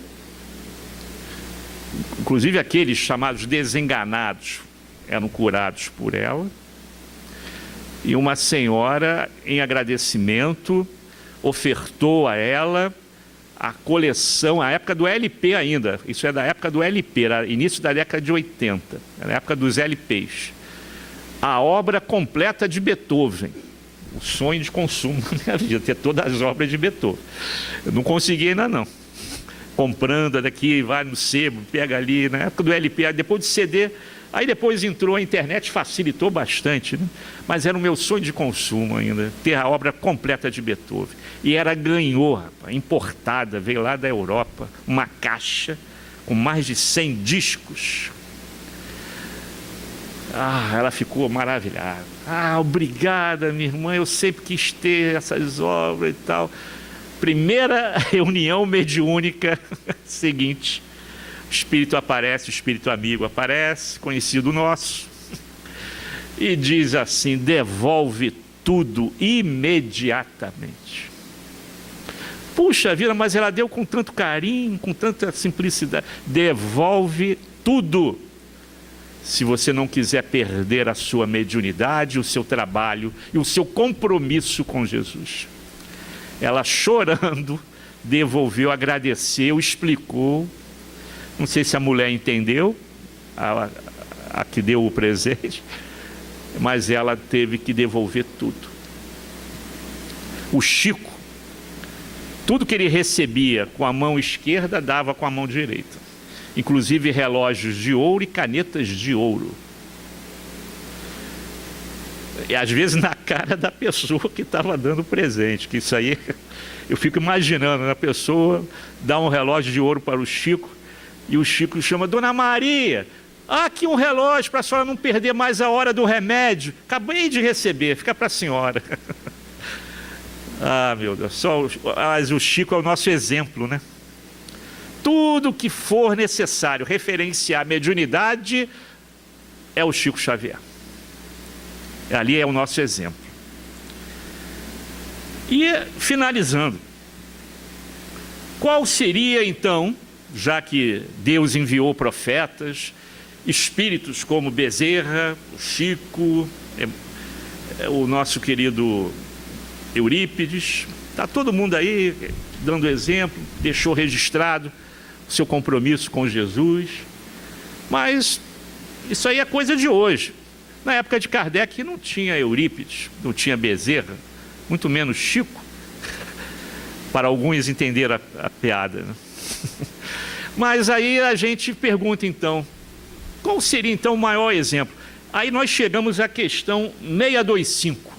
inclusive aqueles chamados desenganados eram curados por ela. E uma senhora, em agradecimento, ofertou a ela a coleção, a época do LP ainda, isso é da época do LP, era início da década de 80, era a época dos LPs, a obra completa de Beethoven, o sonho de consumo na minha vida, ter todas as obras de Beethoven. Eu não consegui ainda não, comprando daqui, vai no sebo, pega ali, na época do LP, depois de CD, aí depois entrou a internet, facilitou bastante, né? Mas era o meu sonho de consumo ainda, ter a obra completa de Beethoven. E ela ganhou, rapaz, importada, veio lá da Europa, uma caixa com mais de 100 discos. Ah, ela ficou maravilhada. Ah, obrigada, minha irmã, eu sempre quis ter essas obras e tal. Primeira reunião mediúnica seguinte, o espírito aparece, o espírito amigo aparece, conhecido nosso, e diz assim: devolve tudo imediatamente. Puxa vida, mas ela deu com tanto carinho, com tanta simplicidade. Devolve tudo. Se você não quiser perder a sua mediunidade, o seu trabalho e o seu compromisso com Jesus. Ela, chorando, devolveu, agradeceu, explicou. Não sei se a mulher entendeu, a que deu o presente, mas ela teve que devolver tudo. O Chico, tudo que ele recebia com a mão esquerda, dava com a mão direita. Inclusive relógios de ouro e canetas de ouro. E às vezes na cara da pessoa que estava dando o presente, que isso aí, eu fico imaginando, a pessoa dá um relógio de ouro para o Chico, e o Chico chama: Dona Maria, aqui um relógio para a senhora não perder mais a hora do remédio, acabei de receber, fica para a senhora. Ah, meu Deus, mas o Chico é o nosso exemplo, né? Tudo que for necessário referenciar a mediunidade é o Chico Xavier. Ali é o nosso exemplo. E finalizando, qual seria então, já que Deus enviou profetas, espíritos como Bezerra, o Chico, o nosso querido Eurípides, está todo mundo aí dando exemplo, deixou registrado o seu compromisso com Jesus, mas isso aí é coisa de hoje. Na época de Kardec não tinha Eurípides, não tinha Bezerra, muito menos Chico, para alguns entender a piada, né? Mas aí a gente pergunta então, qual seria então o maior exemplo? Aí nós chegamos à questão 625.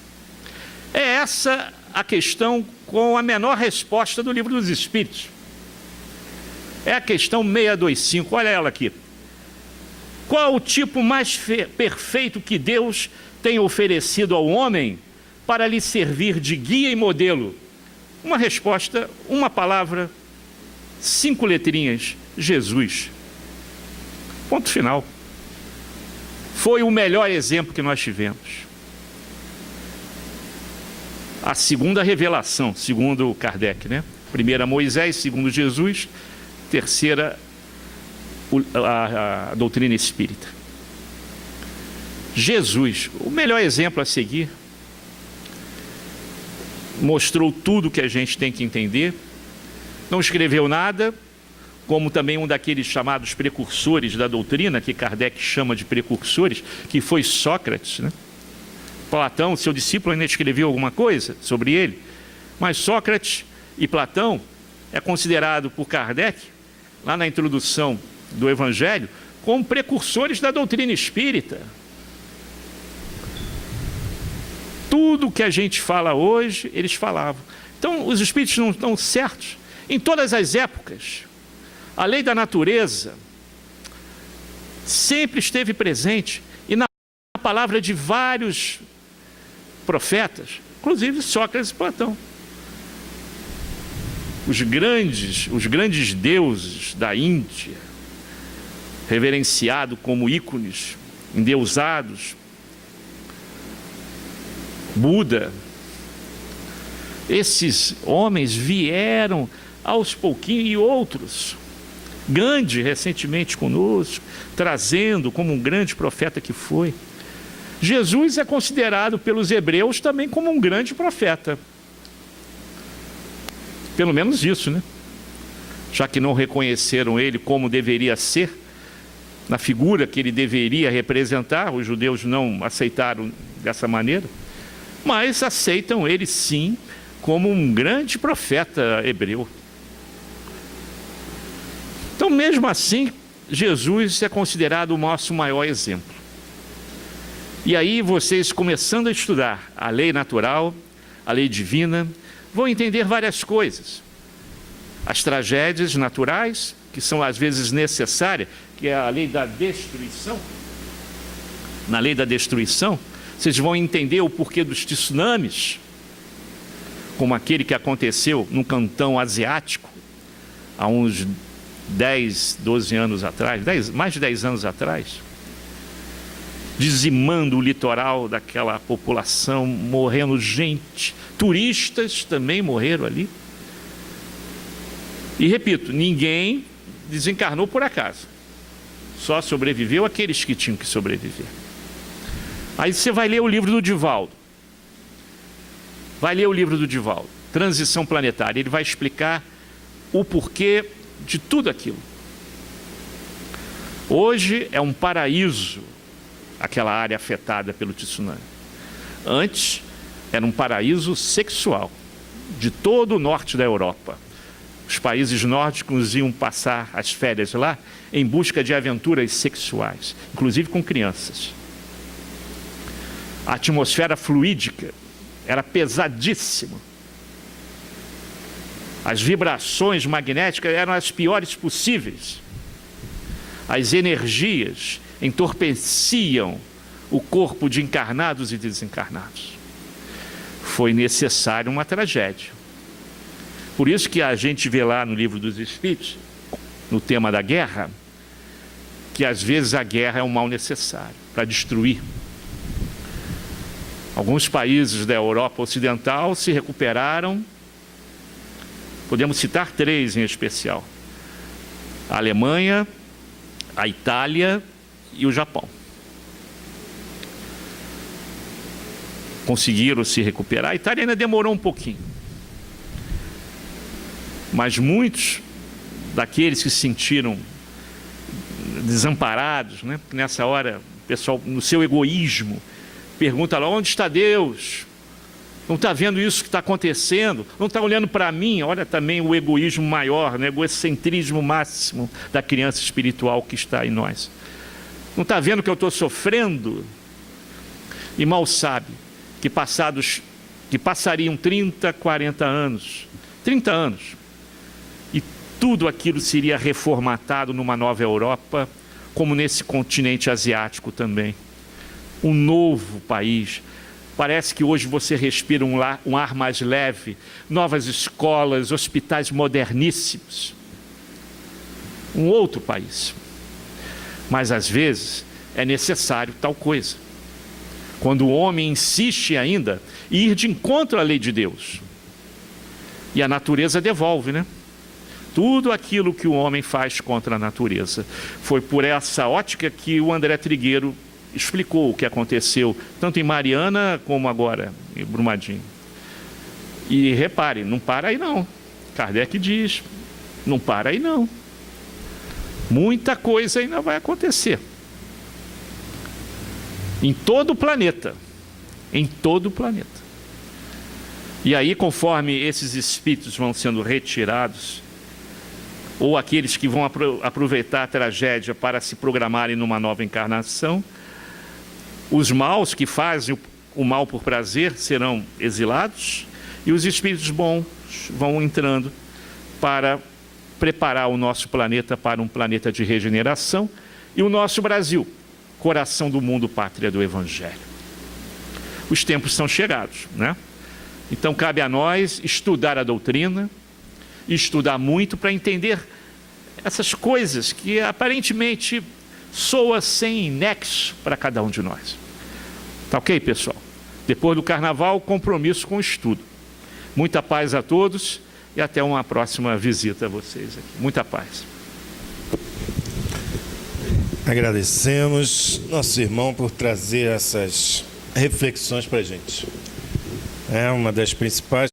É essa a questão com a menor resposta do Livro dos Espíritos. É a questão 625, olha ela aqui. Qual o tipo mais perfeito que Deus tem oferecido ao homem para lhe servir de guia e modelo? Uma resposta, uma palavra, 5 letrinhas: Jesus. Ponto final. Foi o melhor exemplo que nós tivemos. A segunda revelação, segundo Kardec, né? Primeira Moisés, segundo Jesus, terceira a doutrina espírita. Jesus, o melhor exemplo a seguir, mostrou tudo que a gente tem que entender, não escreveu nada, como também um daqueles chamados precursores da doutrina, que Kardec chama de precursores, que foi Sócrates, né? Platão, seu discípulo, ainda escreveu alguma coisa sobre ele, mas Sócrates e Platão é considerado por Kardec, lá na introdução do Evangelho, como precursores da doutrina espírita. Tudo que a gente fala hoje, eles falavam. Então, os espíritos não estão certos em todas as épocas. A lei da natureza sempre esteve presente e na palavra de vários profetas, inclusive Sócrates e Platão. Os grandes deuses da Índia, reverenciados como ícones, endeusados, Buda, esses homens vieram aos pouquinhos, e outros, Gandhi recentemente conosco, trazendo como um grande profeta que foi. Jesus é considerado pelos hebreus também como um grande profeta. Pelo menos isso, né? Já que não reconheceram ele como deveria ser, na figura que ele deveria representar, os judeus não aceitaram dessa maneira, mas aceitam ele sim como um grande profeta hebreu. Então, mesmo assim, Jesus é considerado o nosso maior exemplo. E aí vocês, começando a estudar a lei natural, a lei divina, vão entender várias coisas. As tragédias naturais, que são às vezes necessárias, que é a lei da destruição. Na lei da destruição, vocês vão entender o porquê dos tsunamis, como aquele que aconteceu num cantão asiático, há uns 10, 12 anos atrás, mais de 10 anos atrás, dizimando o litoral daquela população, morrendo gente, turistas também morreram ali. E repito, ninguém desencarnou por acaso, só sobreviveu aqueles que tinham que sobreviver. Aí você vai ler o livro do Divaldo, Transição Planetária, ele vai explicar o porquê de tudo aquilo. Hoje é um paraíso aquela área afetada pelo tsunami. Antes era um paraíso sexual de todo o norte da Europa. Os países nórdicos iam passar as férias lá em busca de aventuras sexuais, inclusive com crianças. A atmosfera fluídica era pesadíssima. As vibrações magnéticas eram as piores possíveis. As energias entorpeciam o corpo de encarnados e desencarnados. Foi necessário uma tragédia. Por isso que a gente vê lá no Livro dos Espíritos, no tema da guerra, que às vezes a guerra é um mal necessário para destruir. Alguns países da Europa Ocidental se recuperaram. Podemos citar 3 em especial: a Alemanha, a Itália e o Japão. Conseguiram se recuperar. A Itália ainda demorou um pouquinho, mas muitos daqueles que se sentiram desamparados, né? Porque nessa hora o pessoal, no seu egoísmo, pergunta lá: onde está Deus? Não está vendo isso que está acontecendo? Não está olhando para mim? Olha também o egoísmo maior, né? O egocentrismo máximo da criança espiritual que está em nós. Não está vendo que eu estou sofrendo? E mal sabe que passariam 30, 40 anos, 30 anos, e tudo aquilo seria reformatado numa nova Europa, como nesse continente asiático também. Um novo país. Parece que hoje você respira um ar mais leve, novas escolas, hospitais moderníssimos. Um outro país. Mas às vezes é necessário tal coisa. Quando o homem insiste ainda em ir de encontro à lei de Deus. E a natureza devolve, né? Tudo aquilo que o homem faz contra a natureza. Foi por essa ótica que o André Trigueiro explicou o que aconteceu, tanto em Mariana como agora em Brumadinho. E repare, não para aí não. Kardec diz, não para aí não. Muita coisa ainda vai acontecer. Em todo o planeta. Em todo o planeta. E aí, conforme esses espíritos vão sendo retirados, ou aqueles que vão aproveitar a tragédia para se programarem numa nova encarnação, os maus que fazem o mal por prazer serão exilados, e os espíritos bons vão entrando para preparar o nosso planeta para um planeta de regeneração, e o nosso Brasil, coração do mundo, pátria do Evangelho. Os tempos são chegados, né? Então cabe a nós estudar a doutrina, e estudar muito para entender essas coisas que aparentemente soam sem nexo para cada um de nós. Tá ok, pessoal? Depois do carnaval, compromisso com o estudo. Muita paz a todos e até uma próxima visita a vocês aqui. Muita paz. Agradecemos nosso irmão por trazer essas reflexões para a gente. É uma das principais